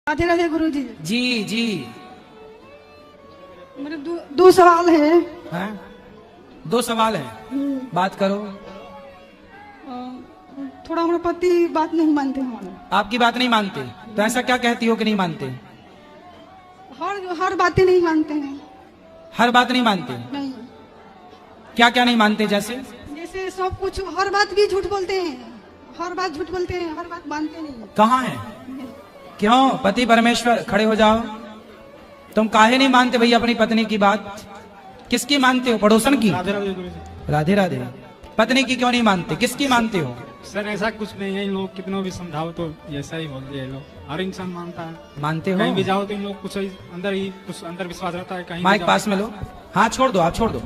राधे राधे गुरु जी। जी जी। मेरे दो सवाल है। हैं? दो सवाल है, बात करो। थोड़ा हमारे पति बात नहीं मानते हमारे। आपकी बात नहीं मानते तो ऐसा क्या कहती हो कि नहीं मानते? हर बातें नहीं मानते हैं। हर बात नहीं मानते? नहीं। क्या क्या नहीं मानते? जैसे जैसे सब कुछ, हर बात भी झूठ बोलते हैं। हर बात झूठ बोलते हैं, हर बात मानते नहीं। कहाँ है? क्यों? पति परमेश्वर खड़े हो जाओ। तुम काहे नहीं मानते भैया अपनी पत्नी की बात? किसकी मानते हो? पड़ोसन की? राधे राधे गुरु जी। राधे राधे। पत्नी की क्यों नहीं मानते? किसकी मानते हो? सर ऐसा कुछ नहीं है, इन लोग कितना भी समझाओ तो ऐसा ही बोलते हैं लोग। हर इंसान मानता है। मानते हो? कहीं भी जाओ तो इन लोग कुछ अंदर विश्वास रहता है। कहीं माइक पास में लो। हाँ छोड़ दो, आप छोड़ दो।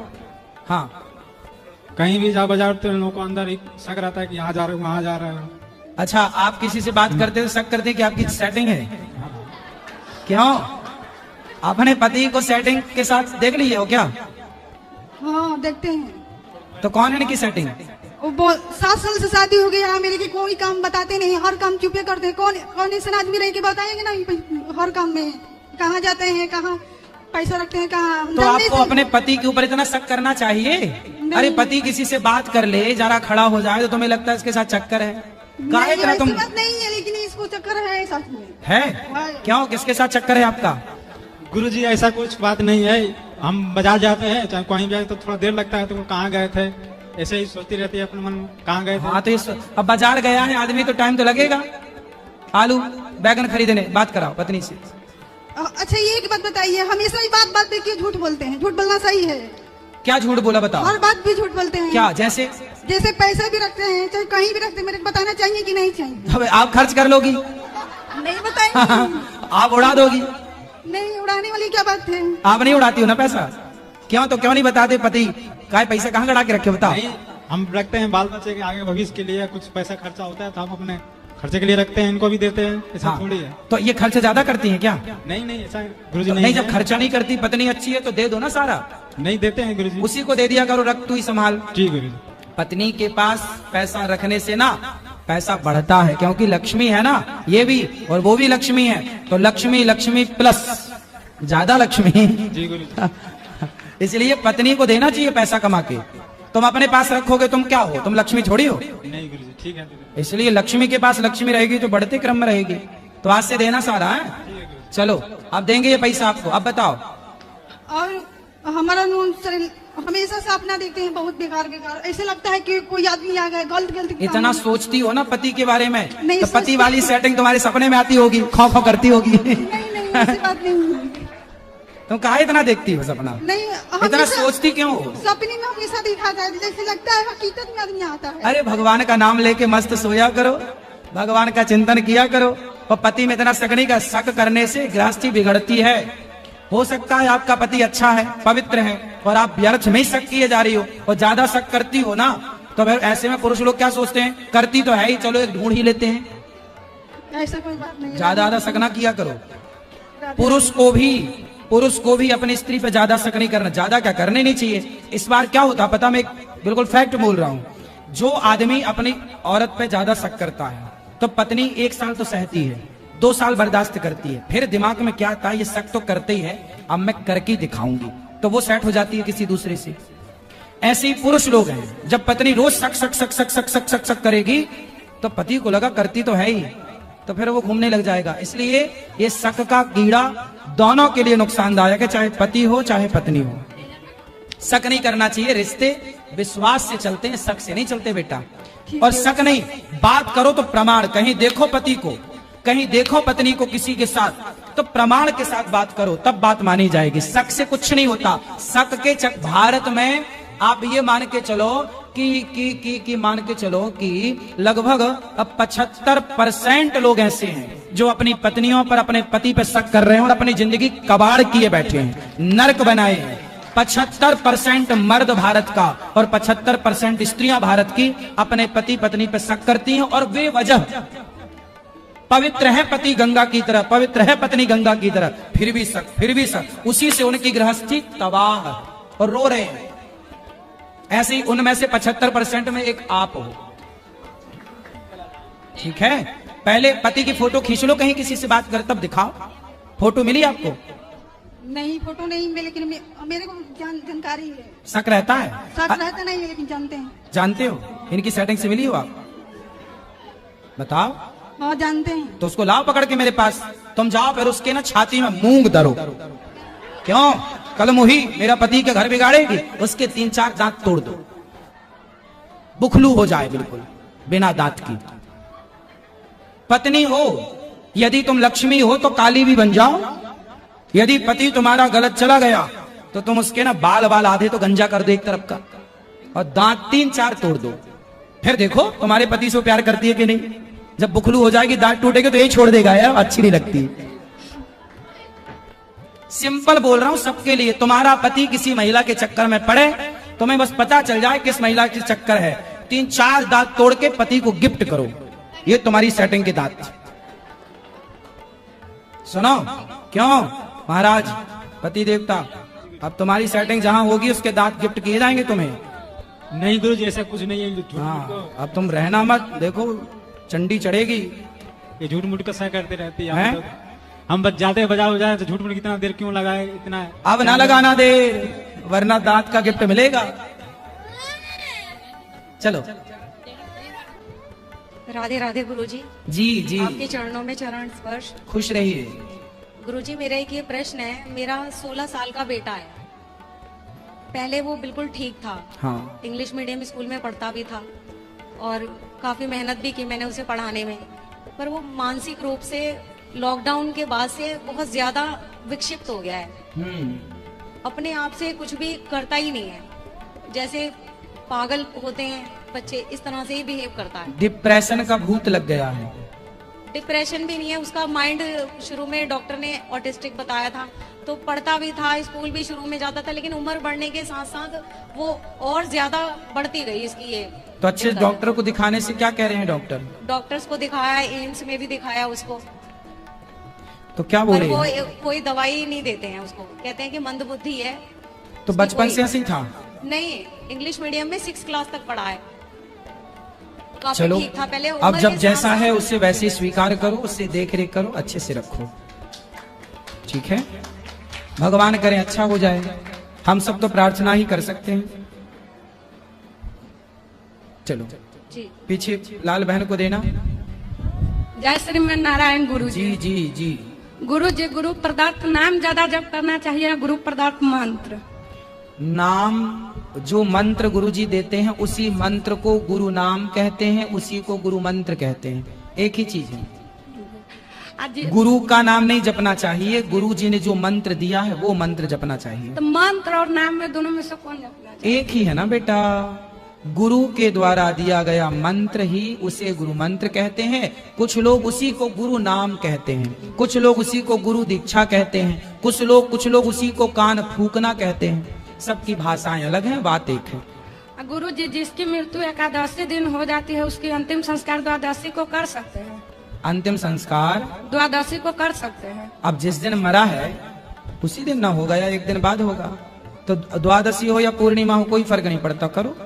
हाँ कहीं भी जाओ बाजार तो इन लोगों को अंदर ही शक रहता है कि यहाँ जा रहे हो वहाँ जा रहे हो। अच्छा, आप किसी से बात करते हो शक करते हैं कि आपकी सेटिंग है? क्यों? अपने पति को सेटिंग के साथ देख लिए हो क्या? हाँ देखते हैं। तो कौन है इनकी सेटिंग? वो 7 साल से शादी हो गया, मेरे की कोई काम बताते नहीं, हर काम चुपे करते हैं। कौन ऐसा आदमी रह के बताएंगे ना हर काम में कहाँ जाते हैं, कहाँ पैसा रखते हैं, कहाँ। तो आपको अपने पति के ऊपर इतना शक करना चाहिए? अरे पति किसी से बात कर ले, जरा खड़ा हो जाए तो तुम्हें लगता है इसके साथ चक्कर है? काहे इतना तुम? बात नहीं है, लेकिन इसको चक्कर है सच में। है? क्यों? किसके साथ चक्कर है आपका? गुरु जी ऐसा कुछ बात नहीं है। हम बाजार जाते हैं चाहे कहीं भी जाए तो थोड़ा देर लगता है, तो वो कहाँ गए थे ऐसे ही सोचती रहती है अपने मन कहाँ गए थे। हाँ तो अब बाजार गया है आदमी तो टाइम तो लगेगा। आलू बैगन खरीदने बात कराओ पत्नी से। अच्छा ये एक बात बताइए, हमेशा ही बात पे क्यों झूठ बोलते हैं? झूठ बोलना सही है? क्या झूठ बोला बताओ? हर बात भी झूठ बोलते हैं। क्या? जैसे पैसे भी रखते हैं, चाहे कहीं भी रखते हैं, मेरे को बताना चाहिए कि नहीं चाहिए? अब आप खर्च कर लोगी? नहीं बताएंगे। आप उड़ा दोगी? नहीं, उड़ाने वाली क्या बात है? आप नहीं उड़ाती हो ना पैसा? क्यों? तो क्यों नहीं बताते पति का पैसा कहाँ गड़ा के रखे बताओ? हम रखते हैं बाल बच्चे के आगे भविष्य के लिए, कुछ पैसा खर्चा होता है तो हम अपने खर्चे के लिए रखते हैं, इनको भी देते हैं। ऐसा हाँ। थोड़ी है। तो ये खर्चा ज्यादा करती हैं क्या? नहीं ऐसा गुरुजी तो नहीं, नहीं, जब खर्चा नहीं करती पत्नी अच्छी है तो दे दो ना सारा। नहीं देते हैं गुरुजी। उसी को दे दिया करो, रख तू ही संभाल। जी गुरुजी। पत्नी के पास पैसा रखने से ना पैसा बढ़ता है, क्योंकि लक्ष्मी है ना, ये भी और वो भी लक्ष्मी है। तो लक्ष्मी प्लस ज्यादा लक्ष्मी। जी गुरुजी। इसलिए पत्नी को देना चाहिए पैसा कमा के। तुम अपने पास रखोगे तुम क्या हो? तुम लक्ष्मी थोड़ी हो। नहीं गुरुजी ठीक है। इसलिए लक्ष्मी के पास लक्ष्मी रहेगी तो बढ़ते क्रम में रहेगी। तो आज से देना सारा है। चलो अब देंगे ये पैसा आपको। अब बताओ। और हमारा हमेशा सपना देखते हैं बहुत बेकार। ऐसे लगता है कि कोई आदमी आ गया गलत इतना सोचती हो ना पति के बारे में, तो पति सोचती। वाली सेटिंग तुम्हारे सपने में आती होगी, खौ खौ करती होगी। नहीं ऐसी बात नहीं। तुम काहे इतना देखती हो सपना? नहीं इतना सोचती क्यों हो? सपने में हमेशा दिखाता है, जैसे लगता है हकीकत में आदमी आता है। अरे भगवान का नाम लेके मस्त सोया करो, भगवान का चिंतन किया करो। और पति में इतना शक नहीं का, शक करने से गृहस्थी बिगड़ती है। हो सकता है आपका पति अच्छा है, पवित्र है, और आप व्यर्थ में ही शक किए जा रही हो और ज्यादा शक करती हो ना, तो फिर ऐसे में पुरुष लोग क्या सोचते हैं, करती तो है ही, चलो एक ढूंढ ही लेते हैं। ऐसा कोई बात नहीं। ज्यादा शक ना किया करो। पुरुष को भी अपनी स्त्री पे ज्यादा शक नहीं करना। ज्यादा क्या करने नहीं चाहिए। इस बार क्या होता पता, मैं बिल्कुल फैक्ट बोल रहा हूं। जो आदमी अपनी औरत पे ज्यादा शक करता है तो पत्नी 1 साल तो सहती है, 2 साल बर्दाश्त करती है, फिर दिमाग में क्या आता है, ये शक तो करते ही है, अब मैं करके दिखाऊंगी, तो वो सेट हो जाती है किसी दूसरे से। ऐसे ही पुरुष लोग हैं, जब पत्नी रोज शक करेगी तो पति को लगा करती तो है ही, तो फिर वो घूमने लग जाएगा। इसलिए ये शक का कीड़ा दोनों के लिए नुकसानदायक है, चाहे पति हो चाहे पत्नी हो। शक नहीं करना चाहिए। रिश्ते विश्वास से चलते हैं, शक से नहीं चलते बेटा। और शक नहीं, बात करो तो प्रमाण। कहीं देखो पति को, कहीं देखो पत्नी को किसी के साथ, तो प्रमाण के साथ बात करो, तब बात मानी जाएगी। शक से कुछ नहीं होता। शक के भारत में आप ये मान के चलो कि मान के चलो कि लगभग 75% लोग ऐसे हैं जो अपनी पत्नियों पर, अपने पति पर शक कर रहे हैं और अपनी जिंदगी कबाड़ किए बैठे हैं, नर्क बनाए हैं। 75% मर्द भारत का और 75% स्त्रियां भारत की अपने पति पत्नी पर शक करती हैं, और वे वजह पवित्र है पति गंगा की तरह, पवित्र है पत्नी गंगा की तरह, फिर भी शक। उसी से उनकी गृहस्थी तबाह और रो रहे हैं। ऐसे ही उनमें से 75% में एक आप हो। ठीक है, पहले पति की फोटो खींच लो कहीं किसी से बात कर, तब दिखाओ। फोटो मिली आपको? नहीं, फोटो नहीं मिले, लेकिन मेरे को जानकारी है। शक रहता है? शक रहता नहीं है, लेकिन जानते हैं। जानते हो? इनकी सेटिंग से मिली हो आप? बताओ। हाँ, जानते हैं। तो उसको लाओ पकड़ के मेरे पास, तुम जाओ फिर उसके ना छाती में मूंग धरो। क्यों? कल मुही मेरा पति के घर बिगाड़ेगी, उसके 3-4 दांत तोड़ दो, बुखलू हो जाए बिल्कुल बिना दांत की। पत्नी हो, यदि तुम लक्ष्मी हो तो काली भी बन जाओ। यदि पति तुम्हारा गलत चला गया तो तुम उसके ना बाल आधे तो गंजा कर दो एक तरफ का, और दांत 3-4 तोड़ दो। फिर देखो तुम्हारे पति से प्यार करती है कि नहीं। जब बुखलू हो जाएगी, दांत टूटेगा तो यही छोड़ देगा यार, अच्छी नहीं लगती। सिंपल बोल रहा हूं सबके लिए। तुम्हारा पति किसी महिला के चक्कर में पड़े, तुम्हें बस पता चल जाए किस महिला के चक्कर है, 3-4 दांत तोड़ के पति को गिफ्ट करो। ये तुम्हारी सेटिंग के दांत। सुनो, क्यों महाराज पति देवता, अब तुम्हारी सेटिंग जहां होगी उसके दांत गिफ्ट किए जाएंगे तुम्हें। नहीं गुरु जी, ऐसा कुछ नहीं है। झूठ मूठ हाँ, अब तुम रहना मत, देखो चंडी चढ़ेगी। ये झूठ मूठ का सह करते रहती है। हम बच जाते हैं, बजा हो जाए तो झूठ मूठ कितना देर क्यों लगाए इतना। अब ना लगाना देर, वरना दांत का गिफ्ट मिलेगा। चलो। राधे राधे गुरुजी। जी जी, आपके चरणों में चरण स्पर्श। खुश रहिए। गुरुजी, मेरा एक ये प्रश्न है। मेरा 16 साल का बेटा है। पहले वो बिल्कुल ठीक था। हाँ। इंग्लिश मीडियम स्कूल में पढ़ता भी था और काफी मेहनत भी की मैंने उसे पढ़ाने में, पर वो मानसिक रूप से लॉकडाउन के बाद से बहुत ज्यादा विक्षिप्त हो गया है। अपने आप से कुछ भी करता ही नहीं है, जैसे पागल होते हैं बच्चे, इस तरह से ही बिहेव करता है। डिप्रेशन का भूत लग गया है। डिप्रेशन भी नहीं है उसका, माइंड शुरू में डॉक्टर ने ऑटिस्टिक बताया था, तो पढ़ता भी था, स्कूल भी शुरू में जाता था, लेकिन उम्र बढ़ने के साथ साथ वो और ज्यादा बढ़ती गई इसकी ये। तो अच्छे डॉक्टर को दिखाने से क्या कह रहे हैं डॉक्टर? डॉक्टर्स को दिखाया, एम्स में भी दिखाया उसको, तो क्या बोले? वो कोई दवाई नहीं देते हैं उसको, कहते हैं कि मंदबुद्धि है। तो बचपन से ऐसे ही था? नहीं, इंग्लिश मीडियम में 6 क्लास तक पढ़ा है। चलो, ठीक था पहले। अब जब जैसा है उससे वैसे स्वीकार करो, उससे देख रेख करो, अच्छे से रखो, ठीक है? भगवान करे अच्छा हो जाए, हम सब तो प्रार्थना ही कर सकते हैं। चलो जी, पीछे लाल बहन को देना। जय श्री नारायण गुरु जी जी जी। गुरु जी, गुरु पदार्थ नाम ज्यादा जप करना चाहिए, गुरु पदार्थ मंत्र। नाम, जो मंत्र गुरु जी देते हैं उसी मंत्र को गुरु नाम कहते हैं, उसी को गुरु मंत्र कहते हैं, एक ही चीज है। गुरु का नाम नहीं जपना चाहिए, गुरु जी ने जो मंत्र दिया है वो मंत्र जपना चाहिए। तो मंत्र और नाम में दोनों में से कौन जपना चाहिए? एक ही है ना बेटा, गुरु के द्वारा दिया गया मंत्र ही उसे गुरु मंत्र कहते हैं। कुछ लोग उसी को गुरु नाम कहते हैं, कुछ लोग उसी को गुरु दीक्षा कहते हैं, कुछ लोग उसी को कान फूकना कहते हैं। सबकी भाषाएं अलग हैं, बात एक है। गुरु जी, जिसकी मृत्यु 81 दिन हो जाती है उसकी अंतिम संस्कार द्वादशी को कर सकते हैं? अंतिम संस्कार द्वादशी को कर सकते हैं। अब जिस दिन मरा है उसी दिन ना होगा या एक दिन बाद होगा, तो द्वादशी हो या पूर्णिमा हो कोई फर्क नहीं पड़ता, करो।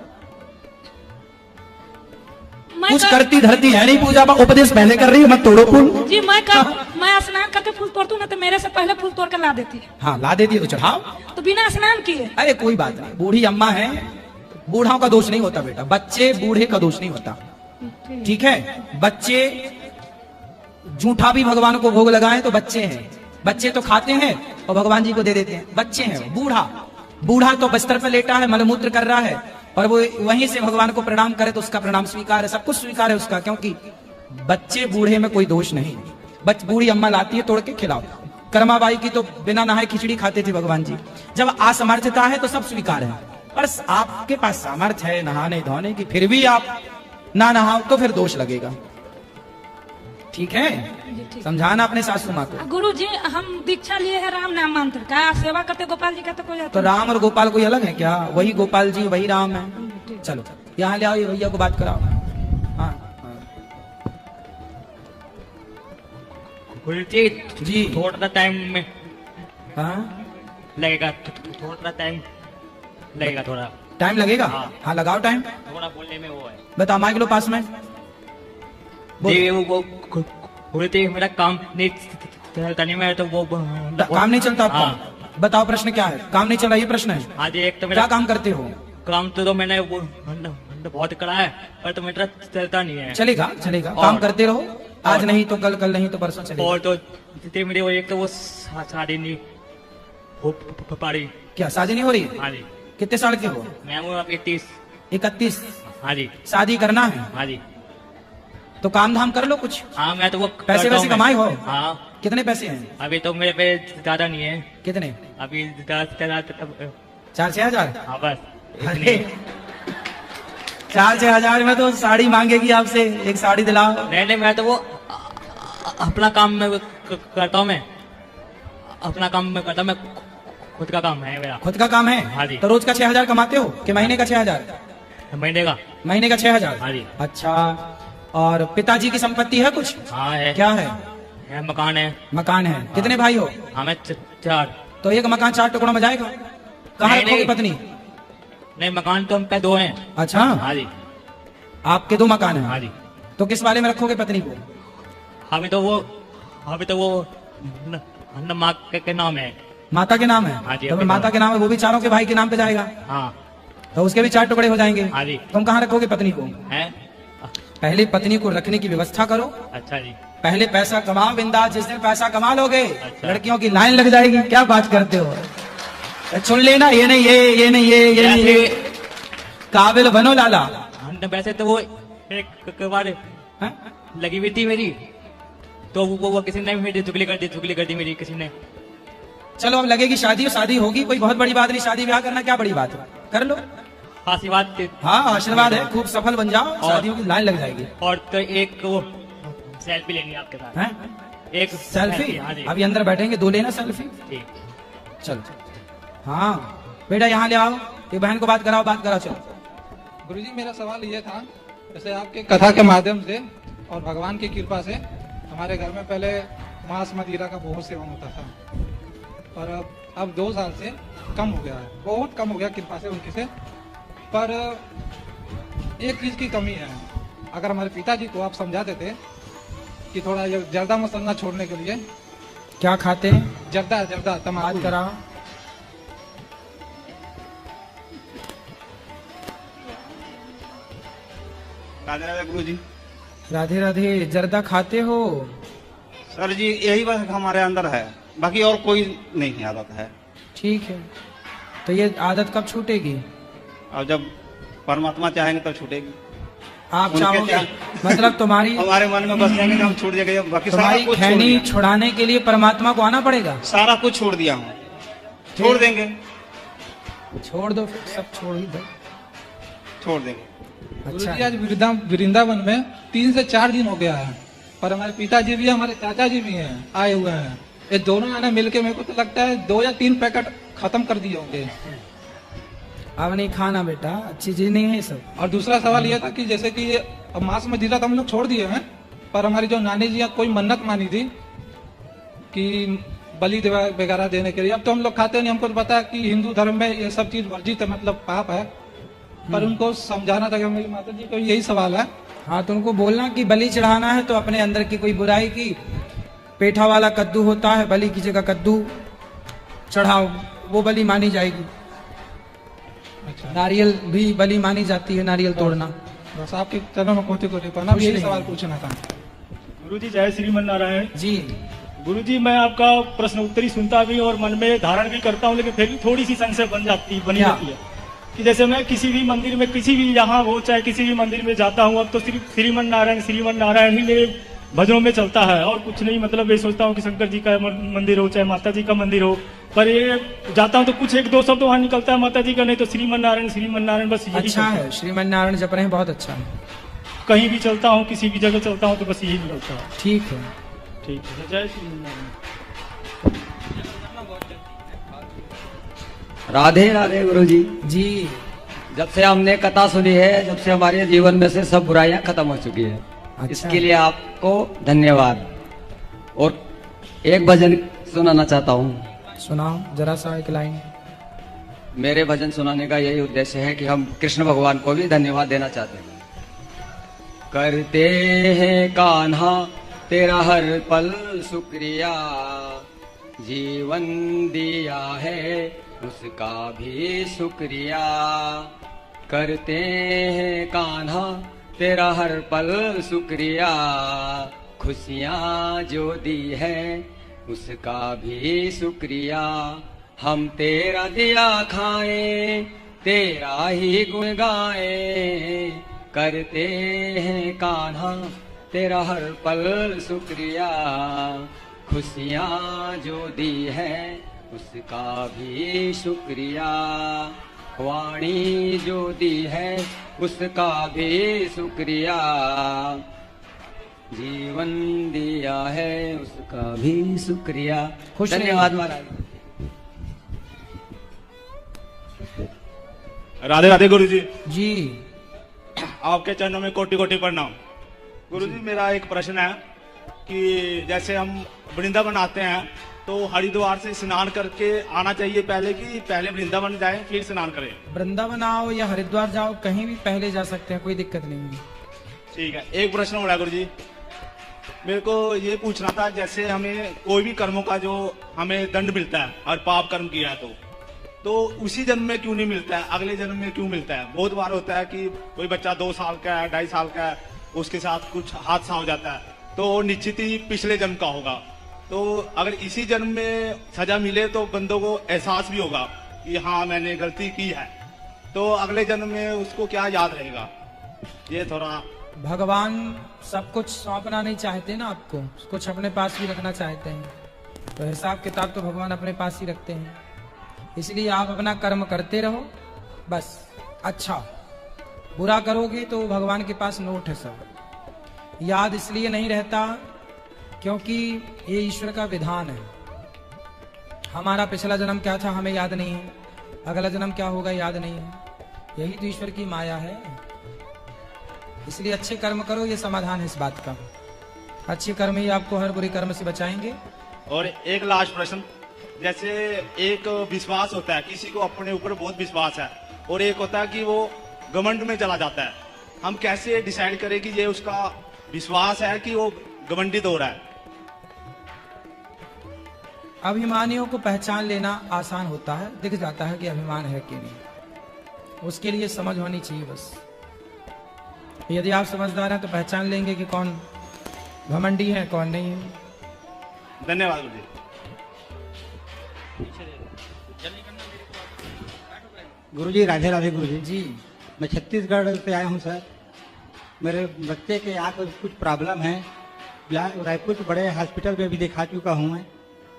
कुछ करती धरती है नहीं पूजा, उपदेश पहले कर रही है, मत तोड़ो फूल। जी, मैं स्नान करके फूल तोड़ती ना, तो मेरे से पहले फूल तोड़ कर ला देती है। हाँ, ला देती है तो चढ़ाओ, तो बिना स्नान किए। अरे कोई बात नहीं, बूढ़ी अम्मा है, बूढ़ाओं का दोष नहीं होता बेटा, बच्चे बूढ़े का दोष नहीं होता, ठीक है? बच्चे जूठा भी भगवान को भोग लगाएं तो बच्चे हैं, बच्चे तो खाते हैं और भगवान जी को दे देते हैं, बच्चे हैं। बूढ़ा तो बिस्तर पर लेटा है, मलमूत्र कर रहा है, और वो वहीं से भगवान को प्रणाम करे तो उसका प्रणाम स्वीकार है, सब कुछ स्वीकार है उसका, क्योंकि बच्चे बूढ़े में कोई दोष नहीं। बूढ़ी अम्मा लाती है तोड़ के खिलाओ। कर्माबाई की तो बिना नहाए खिचड़ी खाते थे भगवान जी। जब असमर्थता है तो सब स्वीकार है, पर आपके पास सामर्थ्य है नहाने धोने की, फिर भी आप ना नहाओ तो फिर दोष लगेगा, ठीक है? समझाना अपने सासू माँ को। गुरु जी, हम दीक्षा लिए है राम नाम मंत्र का, सेवा करते गोपाल जी का, तो कोई तो राम और गोपाल कोई अलग है क्या? वही गोपाल जी वही राम है। चलो यहाँ ले आओ, ये भैया को बात कराओ। हाँ जी, थोड़ा टाइम में लगेगा, थोड़ा टाइम लगेगा, थोड़ा टाइम लगेगा। हाँ लगाओ टाइम, थोड़ा बोलने में वो है। बताओ, माइक लो पास में। वो थोड़ी देर मेरा काम नहीं चलता नहीं, मैं तो वो काम नहीं चलता आपका? हाँ। बताओ प्रश्न क्या है? काम नहीं चल रहा, ये प्रश्न है? हाँ जी, एक तो क्या मेरा काम करते हो? काम तो मैंने वो बहुत करा है, पर तो मेरा चलता नहीं है। चलेगा चलेगा, और- काम करते रहो, आज नहीं तो कल, कल नहीं तो परसों चलेगा। और तो मेरी वो एक तो वो शादी नहीं हो पारी। क्या शादी नहीं हो रही है? हाँ जी, कितने साल के हो? मैं हूँ अभी 30। 31? हाँ जी, शादी करना है हाँ जी, तो काम धाम कर लो कुछ, हाँ मैं तो वो पैसे करता वैसे हूँ कमाए मैं। हो? हाँ, कितने पैसे हैं? अभी तो मेरे पे ज्यादा नहीं है, कितने? अभी 10,000। 4-6 हजार? हाँ बस अरे इतनी। 4-6 हजार में तो साड़ी मांगेगी आपसे, एक साड़ी दिलाओ। नहीं, मैं तो वो अपना काम मैं करता हूँ, मैं अपना काम मैं करता हूँ, मैं खुद का काम है मेरा। खुद का काम है? हाँ जी। तो रोज का 6 हजार कमाते हो कि महीने का 6 हजार? महीने का। महीने का 6 हजार? हाँ जी। अच्छा, और पिताजी की संपत्ति है कुछ? हाँ है। क्या है? मकान है। मकान है। कितने भाई हो? हाँ मैं 4। तो एक मकान 4 टुकड़ों में जाएगा? कहाँ नहीं, रखोगे नहीं। पत्नी? नहीं, मकान तो हम पे 2 हैं। अच्छा, हाँ जी, आपके 2 मकान हाँ हैं। जी। तो किस वाले में रखोगे पत्नी को? अभी तो वो माँ के नाम है। माता के नाम है? हाँ जी, तो अपने माता नाम। के नाम है, वो भी चारों के भाई के नाम पे जाएगा, हाँ तो उसके भी 4 टुकड़े हो जाएंगे। हाँ जी। तुम कहाँ रखोगे पत्नी को? है। पहले पत्नी को रखने की व्यवस्था करो, अच्छा जी। पहले पैसा कमाओ बिंदास। जिस दिन पैसा कमा लोगे, अच्छा। लड़कियों की लाइन लग जाएगी। क्या बात करते हो? सुन लेना, ये नहीं ये नहीं ये नहीं ये, काबिल बनो लाला। वैसे तो वो एक बार हाँ? लगी हुई थी मेरी, तो वो किसी ने मेरी चुगली कर दी मेरी किसी ने। चलो अब लगेगी शादी, शादी होगी, कोई बहुत बड़ी बात नहीं। शादी ब्याह करना क्या बड़ी बात है, कर लो। आशीर्वाद। हाँ आशीर्वाद है, खूब सफल बन जाओ, शादियों की लाइन लग जाएगी। और तो एक वो सेल्फी लेनी है आपके साथ। हैं? एक सेल्फी? हाँ जी। अभी अंदर बैठेंगे, 2 लेना सेल्फी। ठीक। चलो, हाँ बेटा यहाँ ले आओ, ये बहन को बात कराओ चलो। गुरुजी, मेरा सवाल ये था, जैसे आपके कथा के माध्यम से और भगवान की कृपा से हमारे घर में पहले मांस मदिरा का बहुत सेवन होता था, पर अब 2 साल से कम हो गया है, बहुत कम हो गया कृपा से उनकी से। पर एक चीज की कमी है, अगर हमारे पिताजी को आप समझा देते कि थोड़ा ये जर्दा मसाला छोड़ने के लिए। क्या खाते हैं? जर्दा बात तम्बाकू। कराओ। राधे राधे गुरु जी। राधे राधे। जर्दा खाते हो? सर जी यही बस हमारे अंदर है, बाकी और कोई नहीं आदत है। ठीक है, तो ये आदत कब छूटेगी? और जब परमात्मा चाहेंगे तब छूटेगी। आप उनके चाहोगे, चाह- मतलब तुम्हारी हमारे मन में बस जाएंगे, हम छूट जाएंगे। बाकी सारा तुम्हारी कुछ छोड़ खैनी दिया। छुड़ाने के लिए परमात्मा को आना पड़ेगा। सारा कुछ छोड़ दिया हूँ, छोड़ देंगे, छोड़ दो फिर, सब छोड़ ही दो। छोड़ देंगे। अच्छा गुरुजी, आज वृंदावन में 3 से 4 दिन हो गया है, पर हमारे पिताजी भी हमारे चाचा जी भी हैं, आए हुए हैं। ये दोनों ने मिलके मेरे को तो लगता है 2 या 3 पैकेट खत्म कर दिए होंगे। अब नहीं खाना बेटा, अच्छी चीज नहीं है ये सब। और दूसरा सवाल यह था कि जैसे कि ये अब मांस मदिरा तो हम लोग छोड़ दिए हैं, पर हमारी जो नानी जी कोई मन्नत मानी थी कि बलि वगैरह देने के लिए, अब तो हम लोग खाते नहीं। हमको तो पता है कि हिंदू धर्म में ये सब चीज वर्जित है, मतलब पाप है, पर उनको समझाना था कि मेरी माता जी को यही सवाल है। हाँ, तो उनको बोलना कि बलि चढ़ाना है तो अपने अंदर की कोई बुराई की, पेठा वाला कद्दू होता है, बलि की जगह कद्दू चढ़ाओ, वो बलि मानी जाएगी। अच्छा, नारियल भी बलि मानी जाती है, नारियल तोड़ना। बस आपके चरणों में कोटि कोटि प्रणाम, कुछ यही नहीं। सवाल पूछना था। गुरुजी जय श्रीमन नारायण। जी, गुरुजी मैं आपका प्रश्न उत्तरी सुनता भी और मन में धारण भी करता हूँ, लेकिन फिर भी थोड़ी सी संशय बनी क्या? रहती है कि जैसे मैं किसी भी मंदिर में, किसी भी यहाँ हो चाहे किसी भी मंदिर में जाता हूँ, अब तो सिर्फ श्रीमन नारायण ही मेरे भजनों में चलता है और कुछ नहीं। मतलब ये सोचता हूँ कि शंकर जी का मंदिर हो चाहे माता जी का मंदिर हो, पर ये जाता हूँ तो कुछ 1-2 शब्द वहाँ निकलता है माता जी का, नहीं तो श्रीमन नारायण बस यही अच्छा चलता है, श्रीमन नारायण जप रहे हैं, बहुत अच्छा है। कहीं भी चलता हूँ, किसी भी जगह चलता हूँ तो बस यही निकलता है। ठीक है, ठीक है, जय श्रीमन नारायण। राधे राधे गुरुजी। जी। जब से हमने कथा सुनी है, जब से हमारे जीवन में से सब बुराइयां खत्म हो चुकी है। अच्छा। इसके लिए आपको धन्यवाद। और एक भजन सुनाना चाहता हूँ। सुनाओ जरा सा एक लाइन। मेरे भजन सुनाने का यही उद्देश्य है कि हम कृष्ण भगवान को भी धन्यवाद देना चाहते हैं। करते हैं कान्हा तेरा हर पल शुक्रिया, जीवन दिया है उसका भी शुक्रिया, करते हैं कान्हा तेरा हर पल शुक्रिया, खुशियाँ जो दी है उसका भी शुक्रिया, हम तेरा दिया खाएं तेरा ही गुण गाएं, करते हैं कान्हा तेरा हर पल शुक्रिया, खुशियाँ जो दी है उसका भी शुक्रिया, वाणी जो दी है उसका भी शुक्रिया, जीवन दिया है उसका भी शुक्रिया। खुश रहिए। धन्यवाद महाराज। राधे राधे गुरु जी। जी आपके चरणों में कोटि कोटि प्रणाम। गुरु जी मेरा एक प्रश्न है कि जैसे हम वृंदावन आते हैं तो हरिद्वार से स्नान करके आना चाहिए पहले, कि पहले वृंदावन जाएं फिर स्नान करें? वृंदावन आओ या हरिद्वार जाओ, कहीं भी पहले जा सकते हैं, कोई दिक्कत नहीं है। ठीक है। एक प्रश्न हो रहा है गुरु जी, मेरे को ये पूछना था, जैसे हमें कोई भी कर्मों का जो हमें दंड मिलता है और पाप कर्म किया है तो उसी जन्म में क्यों नहीं मिलता है, अगले जन्म में क्यों मिलता है? बहुत बार होता है कि कोई बच्चा 2 साल का है, 2.5 साल का है, उसके साथ कुछ हादसा हो जाता है तो निश्चित ही पिछले जन्म का होगा। तो अगर इसी जन्म में सजा मिले तो बंदों को एहसास भी होगा कि हाँ मैंने गलती की है, तो अगले जन्म में उसको क्या याद रहेगा? ये थोड़ा। भगवान सब कुछ सौंपना नहीं चाहते ना आपको, कुछ अपने पास भी रखना चाहते हैं, तो हिसाब किताब तो भगवान अपने पास ही रखते हैं। इसलिए आप अपना कर्म करते रहो बस। अच्छा बुरा करोगे तो भगवान के पास नोट है सब, याद इसलिए नहीं रहता क्योंकि ये ईश्वर का विधान है। हमारा पिछला जन्म क्या था हमें याद नहीं है, अगला जन्म क्या होगा याद नहीं है, यही तो ईश्वर की माया है। इसलिए अच्छे कर्म करो, ये समाधान है इस बात का। अच्छे कर्म ही आपको हर बुरे कर्म से बचाएंगे। और एक लास्ट प्रश्न, जैसे एक विश्वास होता है, किसी को अपने ऊपर बहुत विश्वास है, और एक होता है कि वो घमंड में चला जाता है, हम कैसे डिसाइड करें कि ये उसका विश्वास है कि वो घमंडित हो रहा है? अभिमानियों को पहचान लेना आसान होता है, दिख जाता है कि अभिमान है कि नहीं, उसके लिए समझ होनी चाहिए बस। यदि आप समझदार हैं तो पहचान लेंगे कि कौन घमंडी है कौन नहीं है। धन्यवाद गुरु जी। गुरु जी राधे राधे। गुरु जी जी मैं छत्तीसगढ़ से आया हूँ सर। मेरे बच्चे के आँख में कुछ प्रॉब्लम है, रायपुर के बड़े हॉस्पिटल में भी दिखा चुका हूँ मैं,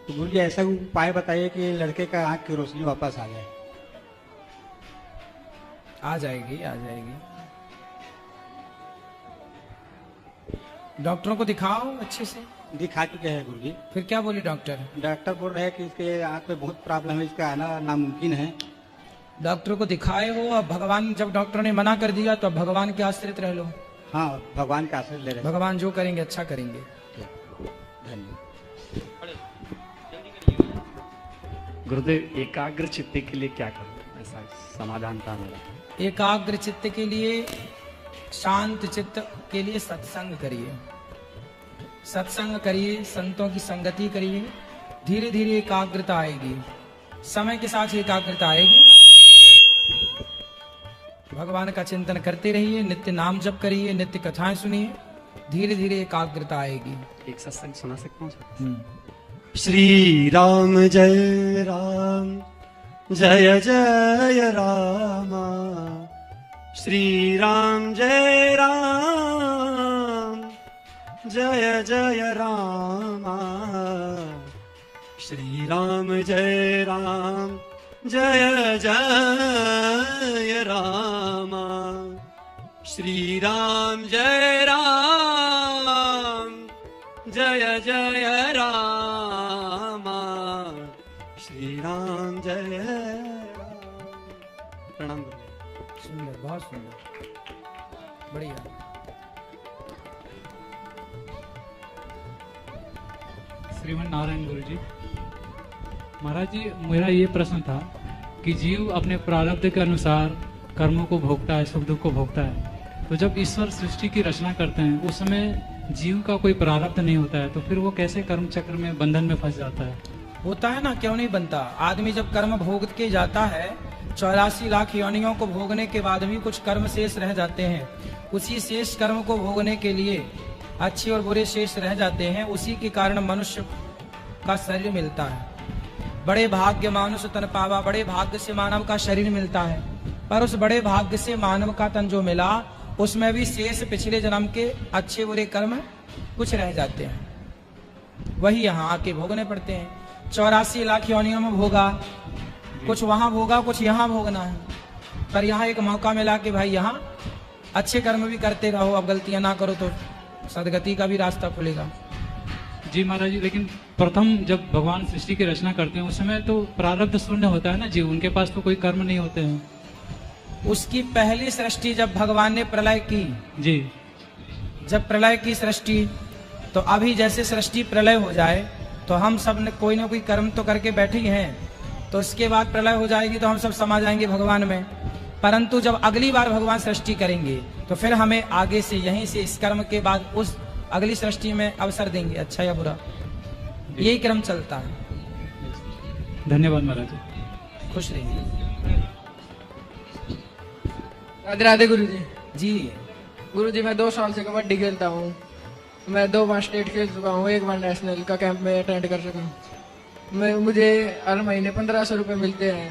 तो गुरु जी ऐसा उपाय बताइए कि लड़के का आँख की रोशनी वापस आ जाए। आ जाएगी आ जाएगी। डॉक्टरों को दिखाओ अच्छे से। दिखा चुके हैं गुरु जी। फिर क्या बोले डॉक्टर? डॉक्टर बोल रहे हैं कि इसके आँख में बहुत प्रॉब्लम है, इसका आना नामुमकिन है। डॉक्टर को दिखाए हो, अब भगवान जब डॉक्टर ने मना कर दिया तो अब भगवान के आश्रित रह लो। हाँ भगवान का आश्रय ले रहे हैं। भगवान जो करेंगे अच्छा करेंगे। धन्यवाद। गुरुदेव एकाग्र चित्त के लिए क्या करूं, ऐसा समाधान था मेरा। एकाग्र चित्त के लिए, शांत चित्त के लिए सत्संग करिए, सत्संग करिए, संतों की संगति करिए, धीरे धीरे एकाग्रता आएगी, समय के साथ एकाग्रता आएगी। भगवान का चिंतन करते रहिए, नित्य नाम जप करिए, नित्य कथाएं सुनिए, धीरे धीरे एकाग्रता आएगी। एक सत्संग सुना सकता हूँ? श्री राम जय राम, जय जय राम, श्री राम जय राम, जय जय राम, श्री राम जय राम, जय जय राम, श्री राम जय राम, जय जय राम, श्री राम जय राम। प्रणाम। सुंदर, बहुत सुंदर, बढ़िया। श्रीमन नारायण गुरु जी। महाराज जी मेरा ये प्रश्न था कि जीव अपने प्रारब्ध के अनुसार कर्मों को भोगता है, सुख दुख को भोगता है, तो जब ईश्वर सृष्टि की रचना करते हैं उस समय जीव का कोई प्रारब्ध नहीं होता है तो फिर वो कैसे कर्म चक्र में बंधन में फंस जाता है? होता है ना, क्यों नहीं बनता। आदमी जब कर्म भोग के जाता है, 84 लाख योनियों को भोगने के बाद भी कुछ कर्म शेष रह जाते हैं। उसी शेष कर्म को भोगने के लिए अच्छे और बुरे शेष रह जाते हैं। उसी के कारण मनुष्य का शरीर मिलता है। बड़े भाग्य मानुष तन पावा, बड़े भाग्य से मानव का शरीर मिलता है। पर उस बड़े भाग्य से मानव का तन जो मिला, उसमें भी शेष पिछले जन्म के अच्छे बुरे कर्म कुछ रह जाते हैं। वही यहाँ आके भोगने पड़ते हैं। 84 लाख योनियों में भोगा, कुछ वहां भोगा, कुछ यहाँ भोगना है। पर यहाँ एक मौका मिला कि भाई यहाँ अच्छे कर्म भी करते रहो, अब गलतियां ना करो तो सदगति का भी रास्ता खुलेगा। जी महाराज जी, लेकिन प्रथम जब भगवान सृष्टि की रचना करते हैं उस समय तो प्रारब्ध शून्य होता है ना जीव, उनके पास तो कोई कर्म नहीं होते हैं। उसकी पहली सृष्टि जब भगवान ने प्रलय की, जी, जब प्रलय की सृष्टि, तो अभी जैसे सृष्टि प्रलय हो जाए तो हम सब ने कोई ना कोई कर्म तो करके बैठे ही हैं, तो उसके बाद प्रलय हो जाएगी तो हम सब समा जाएंगे भगवान में। परंतु जब अगली बार भगवान सृष्टि करेंगे तो फिर हमें आगे से यहीं से इस कर्म के बाद उस अगली सृष्टि में अवसर देंगे, अच्छा या बुरा, यही क्रम चलता है। धन्यवाद महाराज जी, खुश रहिए। राधे राधे गुरु जी। जी गुरु जी, मैं 2 साल से कबड्डी खेलता हूँ। मैं 2 बार स्टेट खेल चुका हूँ, 1 बार नेशनल का कैंप में अटेंड कर चुका हूँ। मुझे हर महीने 1500 रुपये मिलते हैं।